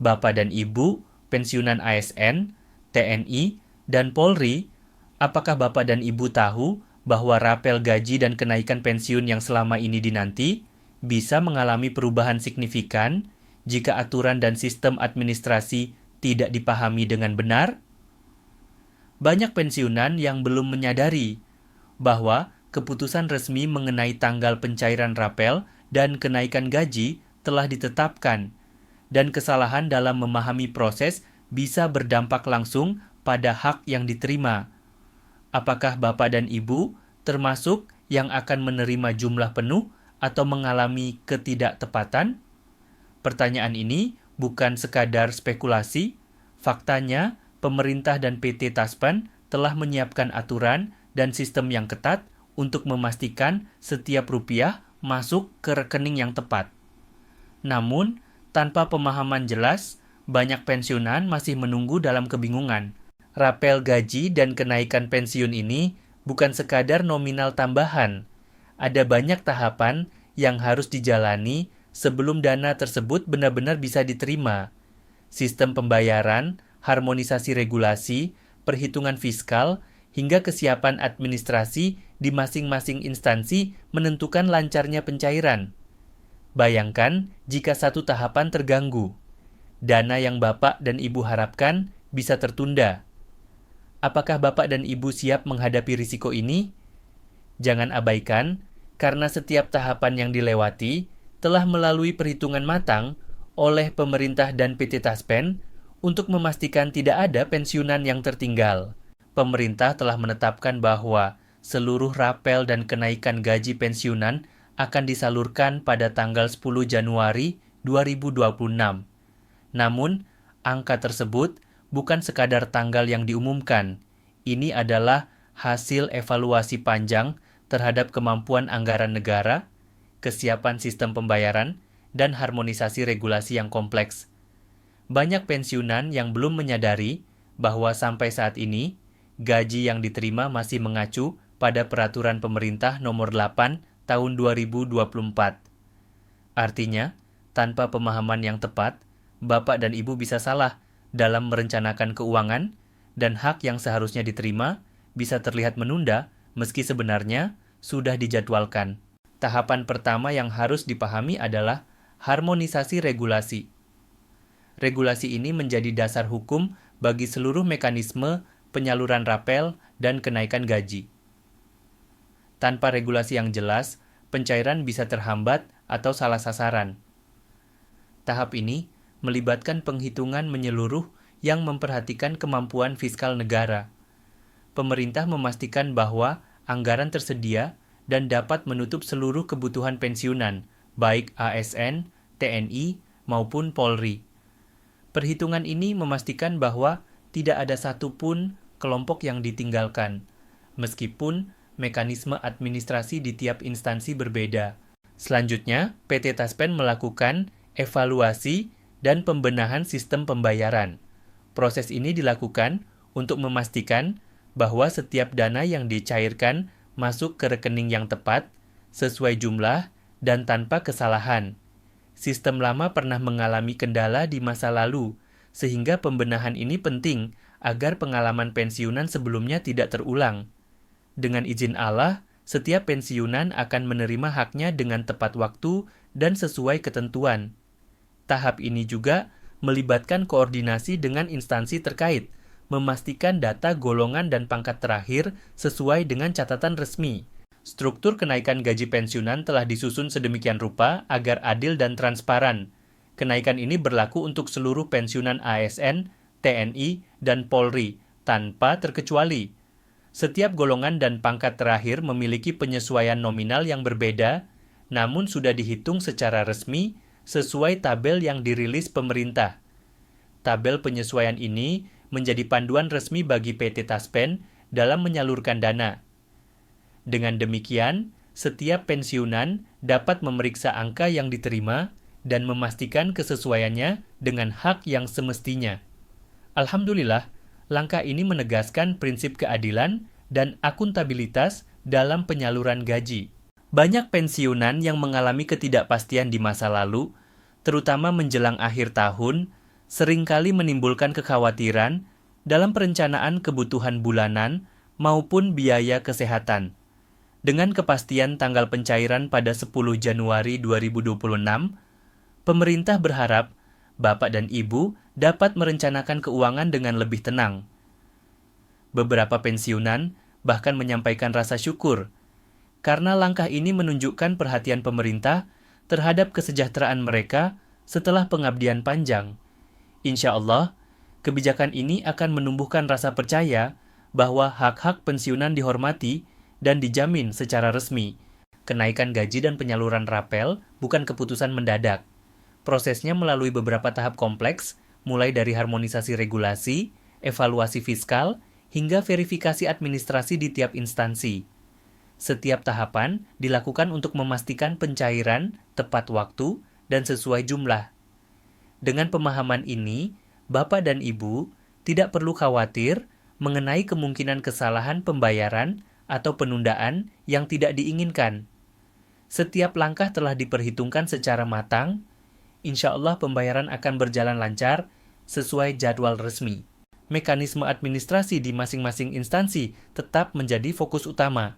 Bapak dan Ibu, pensiunan ASN, TNI, dan Polri, apakah Bapak dan Ibu tahu bahwa rapel gaji dan kenaikan pensiun yang selama ini dinanti bisa mengalami perubahan signifikan jika aturan dan sistem administrasi tidak dipahami dengan benar? Banyak pensiunan yang belum menyadari bahwa keputusan resmi mengenai tanggal pencairan rapel dan kenaikan gaji telah ditetapkan, dan kesalahan dalam memahami proses bisa berdampak langsung pada hak yang diterima. Apakah Bapak dan Ibu termasuk yang akan menerima jumlah penuh atau mengalami ketidaktepatan? Pertanyaan ini bukan sekadar spekulasi. Faktanya, pemerintah dan PT Taspen telah menyiapkan aturan dan sistem yang ketat untuk memastikan setiap rupiah masuk ke rekening yang tepat. Namun, tanpa pemahaman jelas, banyak pensiunan masih menunggu dalam kebingungan. Rapel gaji dan kenaikan pensiun ini bukan sekadar nominal tambahan. Ada banyak tahapan yang harus dijalani sebelum dana tersebut benar-benar bisa diterima. Sistem pembayaran, harmonisasi regulasi, perhitungan fiskal, hingga kesiapan administrasi di masing-masing instansi menentukan lancarnya pencairan. Bayangkan jika satu tahapan terganggu. Dana yang Bapak dan Ibu harapkan bisa tertunda. Apakah Bapak dan Ibu siap menghadapi risiko ini? Jangan abaikan, karena setiap tahapan yang dilewati telah melalui perhitungan matang oleh pemerintah dan PT Taspen untuk memastikan tidak ada pensiunan yang tertinggal. Pemerintah telah menetapkan bahwa seluruh rapel dan kenaikan gaji pensiunan akan disalurkan pada tanggal 10 Januari 2026. Namun, angka tersebut bukan sekadar tanggal yang diumumkan. Ini adalah hasil evaluasi panjang terhadap kemampuan anggaran negara, kesiapan sistem pembayaran, dan harmonisasi regulasi yang kompleks. Banyak pensiunan yang belum menyadari bahwa sampai saat ini, gaji yang diterima masih mengacu pada Peraturan Pemerintah Nomor 8 Tahun 2024. Artinya, tanpa pemahaman yang tepat, Bapak dan Ibu bisa salah dalam merencanakan keuangan, dan hak yang seharusnya diterima bisa terlihat menunda meski sebenarnya sudah dijadwalkan. Tahapan pertama yang harus dipahami adalah harmonisasi regulasi. Regulasi ini menjadi dasar hukum bagi seluruh mekanisme penyaluran rapel dan kenaikan gaji. Tanpa regulasi yang jelas, pencairan bisa terhambat atau salah sasaran. Tahap ini melibatkan penghitungan menyeluruh yang memperhatikan kemampuan fiskal negara. Pemerintah memastikan bahwa anggaran tersedia dan dapat menutup seluruh kebutuhan pensiunan, baik ASN, TNI, maupun Polri. Perhitungan ini memastikan bahwa tidak ada satupun kelompok yang ditinggalkan, meskipun mekanisme administrasi di tiap instansi berbeda. Selanjutnya, PT Taspen melakukan evaluasi dan pembenahan sistem pembayaran. Proses ini dilakukan untuk memastikan bahwa setiap dana yang dicairkan masuk ke rekening yang tepat, sesuai jumlah, dan tanpa kesalahan. Sistem lama pernah mengalami kendala di masa lalu, sehingga pembenahan ini penting agar pengalaman pensiunan sebelumnya tidak terulang. Dengan izin Allah, setiap pensiunan akan menerima haknya dengan tepat waktu dan sesuai ketentuan. Tahap ini juga melibatkan koordinasi dengan instansi terkait, memastikan data golongan dan pangkat terakhir sesuai dengan catatan resmi. Struktur kenaikan gaji pensiunan telah disusun sedemikian rupa agar adil dan transparan. Kenaikan ini berlaku untuk seluruh pensiunan ASN, TNI, dan Polri, tanpa terkecuali. Setiap golongan dan pangkat terakhir memiliki penyesuaian nominal yang berbeda, namun sudah dihitung secara resmi sesuai tabel yang dirilis pemerintah. Tabel penyesuaian ini menjadi panduan resmi bagi PT Taspen dalam menyalurkan dana. Dengan demikian, setiap pensiunan dapat memeriksa angka yang diterima dan memastikan kesesuaiannya dengan hak yang semestinya. Alhamdulillah, langkah ini menegaskan prinsip keadilan dan akuntabilitas dalam penyaluran gaji. Banyak pensiunan yang mengalami ketidakpastian di masa lalu, terutama menjelang akhir tahun, seringkali menimbulkan kekhawatiran dalam perencanaan kebutuhan bulanan maupun biaya kesehatan. Dengan kepastian tanggal pencairan pada 10 Januari 2026, pemerintah berharap Bapak dan Ibu dapat merencanakan keuangan dengan lebih tenang. Beberapa pensiunan bahkan menyampaikan rasa syukur karena langkah ini menunjukkan perhatian pemerintah terhadap kesejahteraan mereka setelah pengabdian panjang. Insya Allah, kebijakan ini akan menumbuhkan rasa percaya bahwa hak-hak pensiunan dihormati dan dijamin secara resmi. Kenaikan gaji dan penyaluran rapel bukan keputusan mendadak. Prosesnya melalui beberapa tahap kompleks, mulai dari harmonisasi regulasi, evaluasi fiskal, hingga verifikasi administrasi di tiap instansi. Setiap tahapan dilakukan untuk memastikan pencairan tepat waktu dan sesuai jumlah. Dengan pemahaman ini, Bapak dan Ibu tidak perlu khawatir mengenai kemungkinan kesalahan pembayaran atau penundaan yang tidak diinginkan. Setiap langkah telah diperhitungkan secara matang. Insya Allah pembayaran akan berjalan lancar sesuai jadwal resmi. Mekanisme administrasi di masing-masing instansi tetap menjadi fokus utama.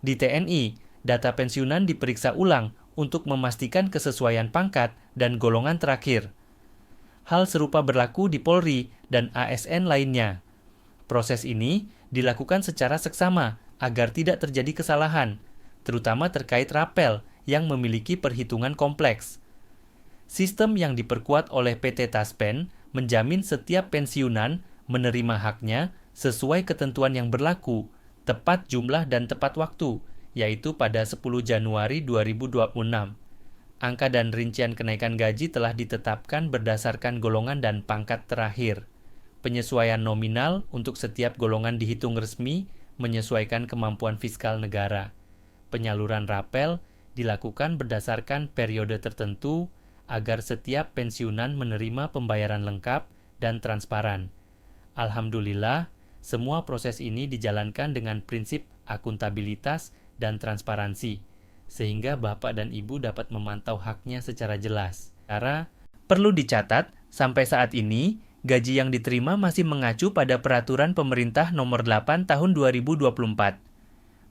Di TNI, data pensiunan diperiksa ulang untuk memastikan kesesuaian pangkat dan golongan terakhir. Hal serupa berlaku di Polri dan ASN lainnya. Proses ini dilakukan secara seksama agar tidak terjadi kesalahan, terutama terkait rapel yang memiliki perhitungan kompleks. Sistem yang diperkuat oleh PT Taspen menjamin setiap pensiunan menerima haknya sesuai ketentuan yang berlaku, tepat jumlah dan tepat waktu, yaitu pada 10 Januari 2026. Angka dan rincian kenaikan gaji telah ditetapkan berdasarkan golongan dan pangkat terakhir. Penyesuaian nominal untuk setiap golongan dihitung resmi menyesuaikan kemampuan fiskal negara. Penyaluran rapel dilakukan berdasarkan periode tertentu agar setiap pensiunan menerima pembayaran lengkap dan transparan. Alhamdulillah, semua proses ini dijalankan dengan prinsip akuntabilitas dan transparansi, sehingga Bapak dan Ibu dapat memantau haknya secara jelas. Karena perlu dicatat, sampai saat ini, gaji yang diterima masih mengacu pada Peraturan Pemerintah Nomor 8 Tahun 2024.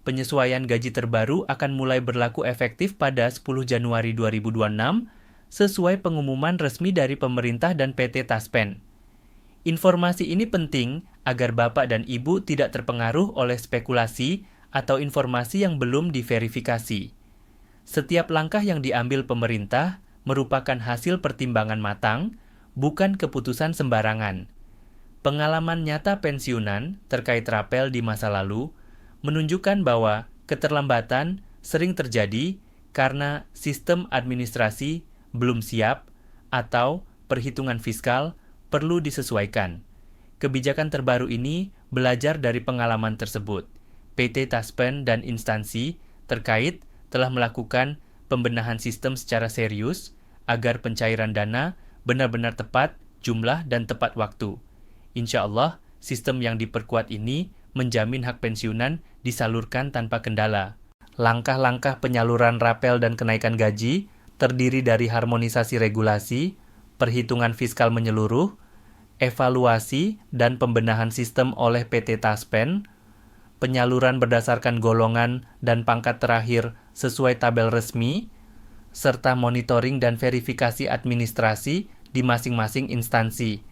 Penyesuaian gaji terbaru akan mulai berlaku efektif pada 10 Januari 2026, sesuai pengumuman resmi dari pemerintah dan PT Taspen. Informasi ini penting agar Bapak dan Ibu tidak terpengaruh oleh spekulasi atau informasi yang belum diverifikasi. Setiap langkah yang diambil pemerintah merupakan hasil pertimbangan matang, bukan keputusan sembarangan. Pengalaman nyata pensiunan terkait rapel di masa lalu menunjukkan bahwa keterlambatan sering terjadi karena sistem administrasi belum siap atau perhitungan fiskal perlu disesuaikan. Kebijakan terbaru ini belajar dari pengalaman tersebut. PT Taspen dan instansi terkait telah melakukan pembenahan sistem secara serius agar pencairan dana benar-benar tepat, jumlah, dan tepat waktu. Insya Allah, sistem yang diperkuat ini menjamin hak pensiunan disalurkan tanpa kendala. Langkah-langkah penyaluran rapel dan kenaikan gaji terdiri dari harmonisasi regulasi, perhitungan fiskal menyeluruh, evaluasi dan pembenahan sistem oleh PT Taspen, penyaluran berdasarkan golongan dan pangkat terakhir sesuai tabel resmi, serta monitoring dan verifikasi administrasi di masing-masing instansi.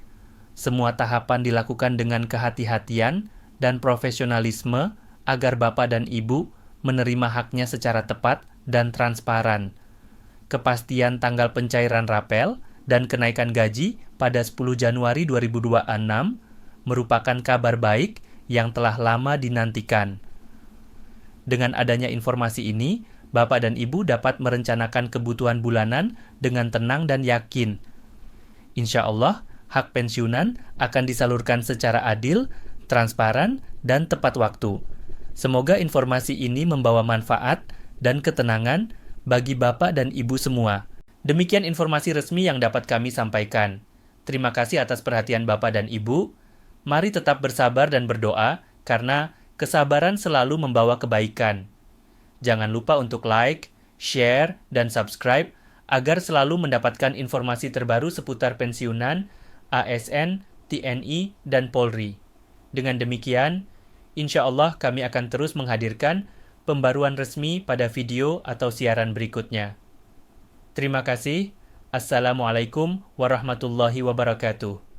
Semua tahapan dilakukan dengan kehati-hatian dan profesionalisme agar Bapak dan Ibu menerima haknya secara tepat dan transparan. Kepastian tanggal pencairan rapel dan kenaikan gaji pada 10 Januari 2026 merupakan kabar baik yang telah lama dinantikan. Dengan adanya informasi ini, Bapak dan Ibu dapat merencanakan kebutuhan bulanan dengan tenang dan yakin. Insya Allah, hak pensiunan akan disalurkan secara adil, transparan, dan tepat waktu. Semoga informasi ini membawa manfaat dan ketenangan bagi Bapak dan Ibu semua. Demikian informasi resmi yang dapat kami sampaikan. Terima kasih atas perhatian Bapak dan Ibu. Mari tetap bersabar dan berdoa, karena kesabaran selalu membawa kebaikan. Jangan lupa untuk like, share, dan subscribe agar selalu mendapatkan informasi terbaru seputar pensiunan, ASN, TNI, dan Polri. Dengan demikian, insya Allah kami akan terus menghadirkan pembaruan resmi pada video atau siaran berikutnya. Terima kasih. Assalamualaikum warahmatullahi wabarakatuh.